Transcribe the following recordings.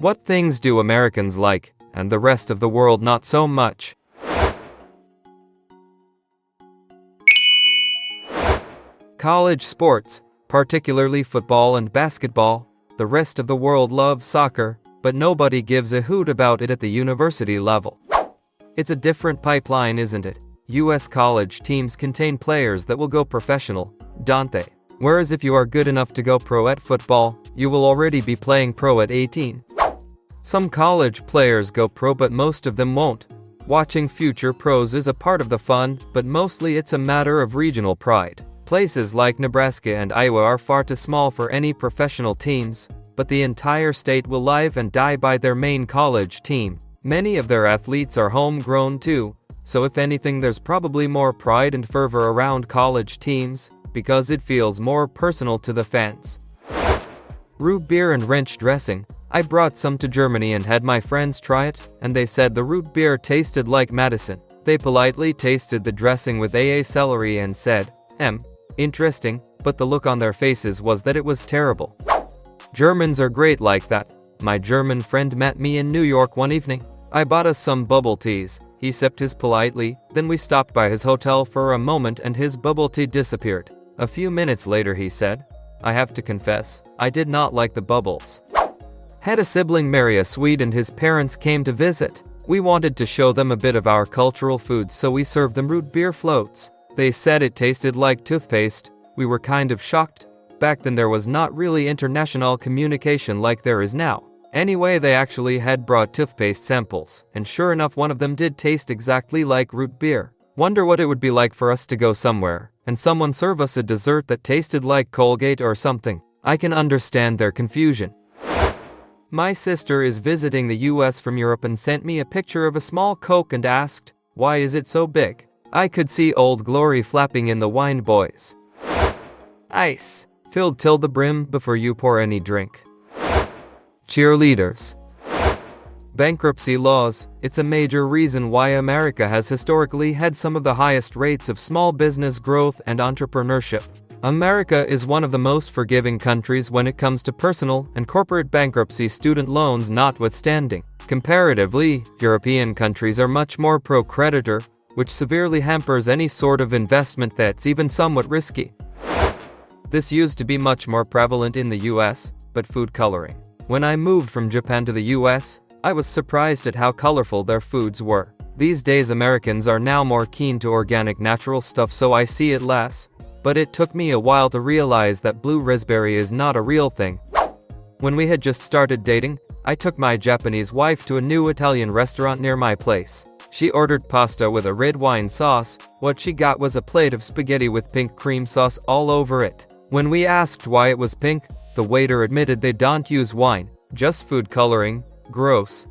What things do Americans like, and the rest of the world not so much? College sports, particularly football and basketball. The rest of the world loves soccer, but nobody gives a hoot about it at the university level. It's a different pipeline, isn't it? US college teams contain players that will go professional, don't they? Whereas if you are good enough to go pro at football, you will already be playing pro at 18. Some college players go pro, but most of them won't. Watching future pros is a part of the fun, but mostly it's a matter of regional pride. Places like Nebraska and Iowa are far too small for any professional teams, but the entire state will live and die by their main college team. Many of their athletes are homegrown too, so if anything there's probably more pride and fervor around college teams, because it feels more personal to the fans. Root beer and ranch dressing. I brought some to Germany and had my friends try it, and they said the root beer tasted like medicine. They politely tasted the dressing with celery and said, interesting, but the look on their faces was that it was terrible. Germans are great like that. My German friend met me in New York one evening. I bought us some bubble teas. He sipped his politely, then we stopped by his hotel for a moment and his bubble tea disappeared. A few minutes later he said, I have to confess, I did not like the bubbles. Had a sibling marry a Swede and his parents came to visit. We wanted to show them a bit of our cultural foods, so we served them root beer floats. They said it tasted like toothpaste. We were kind of shocked. Back then there was not really international communication like there is now. Anyway, they actually had brought toothpaste samples, and sure enough one of them did taste exactly like root beer. Wonder what it would be like for us to go somewhere, and someone serve us a dessert that tasted like Colgate or something. I can understand their confusion. My sister is visiting the US from Europe and sent me a picture of a small Coke and asked, why is it so big? I could see Old Glory flapping in the wine, boys. Ice. Filled till the brim before you pour any drink. Cheerleaders. Bankruptcy laws. It's a major reason why America has historically had some of the highest rates of small business growth and entrepreneurship. America is one of the most forgiving countries when it comes to personal and corporate bankruptcy, student loans notwithstanding. Comparatively, European countries are much more pro-creditor, which severely hampers any sort of investment that's even somewhat risky. This used to be much more prevalent in the US, but food coloring. When I moved from Japan to the US, I was surprised at how colorful their foods were. These days Americans are now more keen to organic natural stuff, so I see it less. But it took me a while to realize that blue raspberry is not a real thing. When we had just started dating, I took my Japanese wife to a new Italian restaurant near my place. She ordered pasta with a red wine sauce. What she got was a plate of spaghetti with pink cream sauce all over it. When we asked why it was pink, the waiter admitted they don't use wine, just food coloring. Gross.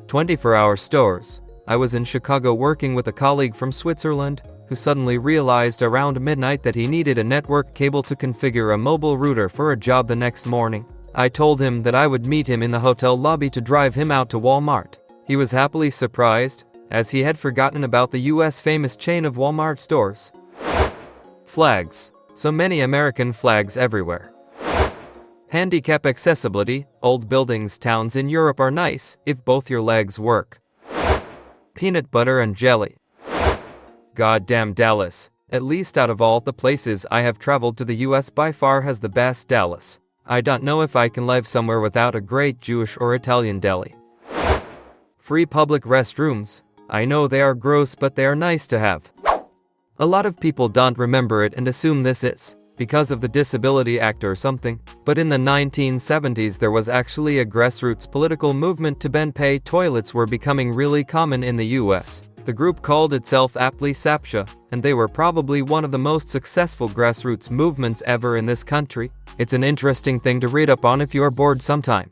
24-hour stores. I was in Chicago working with a colleague from Switzerland who suddenly realized around midnight that he needed a network cable to configure a mobile router for a job the next morning. I told him that I would meet him in the hotel lobby to drive him out to Walmart. He was happily surprised, as he had forgotten about the US famous chain of Walmart stores. Flags. So many American flags everywhere. Handicap accessibility. Old buildings, towns in Europe are nice if both your legs work. Peanut butter and jelly. Goddamn Dallas. At least out of all the places I have traveled to, the US by far has the best Dallas. I don't know if I can live somewhere without a great Jewish or Italian deli. Free public restrooms. I know they are gross, but they are nice to have. A lot of people don't remember it and assume this is because of the Disability Act or something, but in the 1970s there was actually a grassroots political movement to ban pay toilets were becoming really common in the US. The group called itself aptly SAPSHA, and they were probably one of the most successful grassroots movements ever in this country. It's an interesting thing to read up on if you are bored sometime.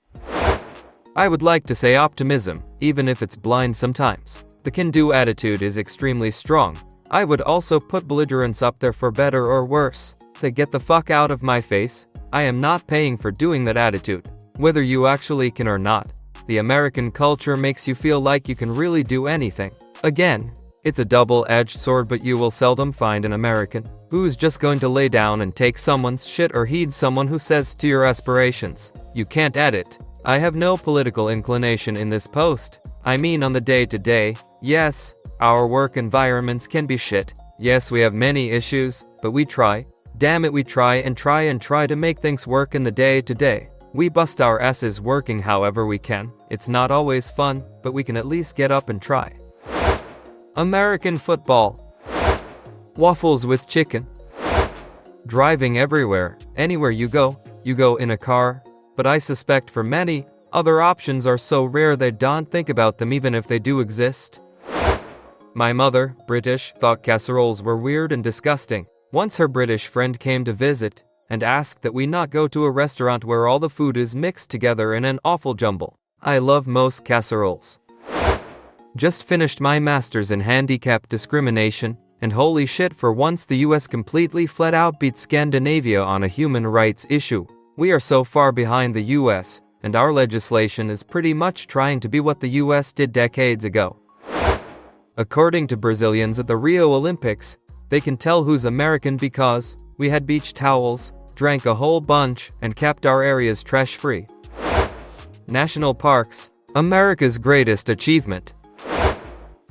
I would like to say optimism, even if it's blind sometimes. The can-do attitude is extremely strong. I would also put belligerence up there for better or worse. They get the fuck out of my face. I am not paying for doing that attitude, whether you actually can or not. The American culture makes you feel like you can really do anything. Again, it's a double-edged sword, but you will seldom find an American who's just going to lay down and take someone's shit or heed someone who says to your aspirations, you can't edit, I have no political inclination in this post. I mean on the day-to-day, yes, our work environments can be shit. Yes, we have many issues, but we try. Damn it, we try to make things work in the day-to-day. We bust our asses working however we can. It's not always fun, but we can at least get up and try. American football. Waffles with chicken. Driving everywhere. Anywhere you go in a car. But I suspect for many, other options are so rare they don't think about them even if they do exist. My mother, British, thought casseroles were weird and disgusting. Once her British friend came to visit and asked that we not go to a restaurant where all the food is mixed together in an awful jumble. I love most casseroles. Just finished my master's in handicap discrimination, and holy shit, for once the US completely flat out beat Scandinavia on a human rights issue. We are so far behind the US, and our legislation is pretty much trying to be what the US did decades ago. According to Brazilians at the Rio Olympics, they can tell who's American because we had beach towels, drank a whole bunch, and kept our areas trash-free. National parks, America's greatest achievement.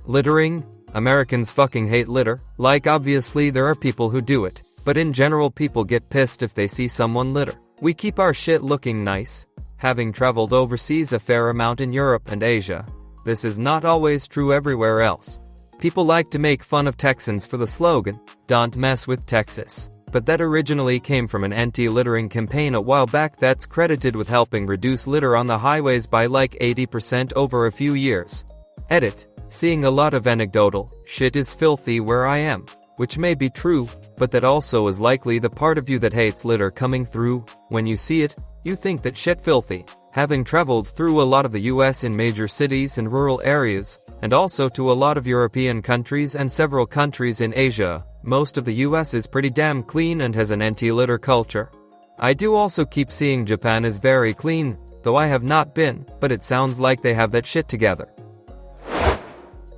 Littering, Americans fucking hate litter. Like, obviously there are people who do it, but in general people get pissed if they see someone litter. We keep our shit looking nice. Having traveled overseas a fair amount in Europe and Asia, this is not always true everywhere else. People like to make fun of Texans for the slogan, "Don't mess with Texas." But that originally came from an anti-littering campaign a while back that's credited with helping reduce litter on the highways by like 80% over a few years. Edit. Seeing a lot of anecdotal, "shit is filthy where I am," which may be true, but that also is likely the part of you that hates litter coming through. When you see it, you think that shit filthy. Having traveled through a lot of the US in major cities and rural areas, and also to a lot of European countries and several countries in Asia, most of the US is pretty damn clean and has an anti-litter culture. I do also keep seeing Japan is very clean, though I have not been, but it sounds like they have that shit together.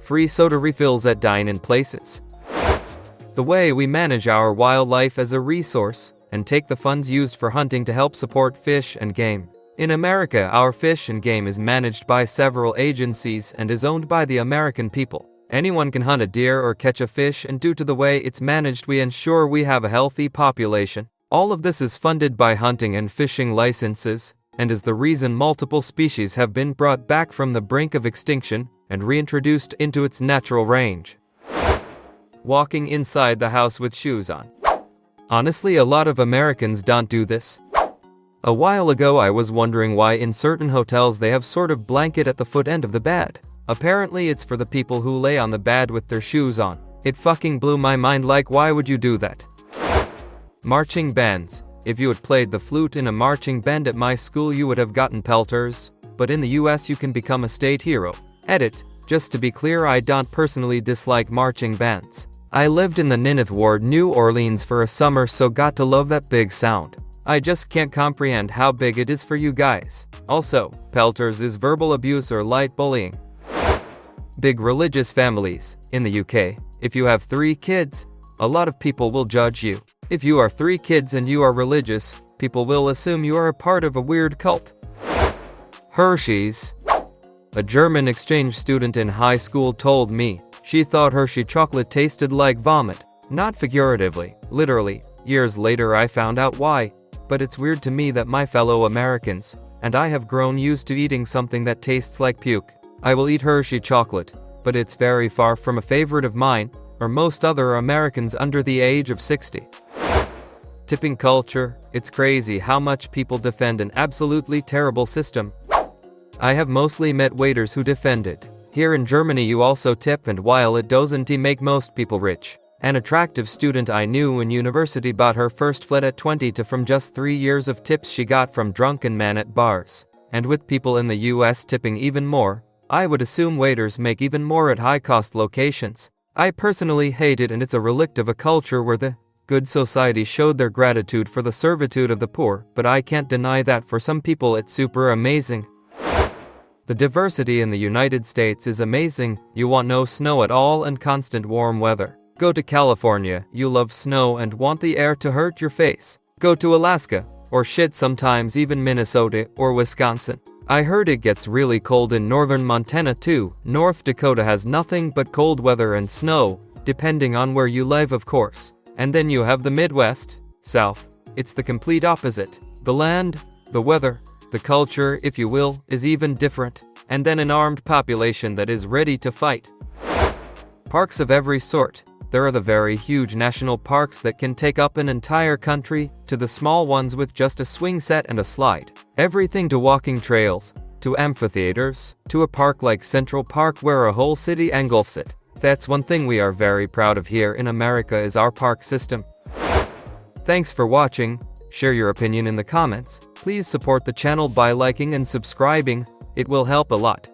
Free soda refills at dine-in places. The way we manage our wildlife as a resource, and take the funds used for hunting to help support fish and game. In America, our fish and game is managed by several agencies and is owned by the American people. Anyone can hunt a deer or catch a fish, and due to the way it's managed, we ensure we have a healthy population. All of this is funded by hunting and fishing licenses, and is the reason multiple species have been brought back from the brink of extinction and reintroduced into its natural range. Walking inside the house with shoes on. Honestly, a lot of Americans don't do this. A while ago I was wondering why in certain hotels they have sort of blanket at the foot end of the bed. Apparently it's for the people who lay on the bed with their shoes on. It fucking blew my mind, like, why would you do that? Marching bands. If you had played the flute in a marching band at my school you would have gotten pelters, but in the US you can become a state hero. Edit. Just to be clear, I don't personally dislike marching bands. I lived in the Ninth Ward, New Orleans for a summer, so got to love that big sound. I just can't comprehend how big it is for you guys. Also, pelters is verbal abuse or light bullying. Big religious families. In the UK, if you have 3 kids, a lot of people will judge you. If you are 3 kids and you are religious, people will assume you are a part of a weird cult. Hershey's. A German exchange student in high school told me she thought Hershey chocolate tasted like vomit. Not figuratively, literally. Years later I found out why. But it's weird to me that my fellow Americans, and I have grown used to eating something that tastes like puke. I will eat Hershey chocolate, but it's very far from a favorite of mine, or most other Americans under the age of 60. Tipping culture. It's crazy how much people defend an absolutely terrible system. I have mostly met waiters who defend it. Here in Germany you also tip, and while it doesn't make most people rich. An attractive student I knew in university bought her first flat at 22 from just 3 years of tips she got from drunken men at bars. And with people in the US tipping even more, I would assume waiters make even more at high-cost locations. I personally hate it, and it's a relic of a culture where the good society showed their gratitude for the servitude of the poor, but I can't deny that for some people it's super amazing. The diversity in the United States is amazing. You want no snow at all and constant warm weather. Go to California, you love snow and want the air to hurt your face. Go to Alaska, or shit sometimes even Minnesota or Wisconsin. I heard it gets really cold in northern Montana too. North Dakota has nothing but cold weather and snow, depending on where you live of course. And then you have the Midwest, South. It's the complete opposite. The land, the weather, the culture, if you will, is even different. And then an armed population that is ready to fight. Parks of every sort. There are the very huge national parks that can take up an entire country, to the small ones with just a swing set and a slide. Everything to walking trails, to amphitheaters, to a park like Central Park where a whole city engulfs it. That's one thing we are very proud of here in America is our park system. Thanks for watching. Share your opinion in the comments. Please support the channel by liking and subscribing. It will help a lot.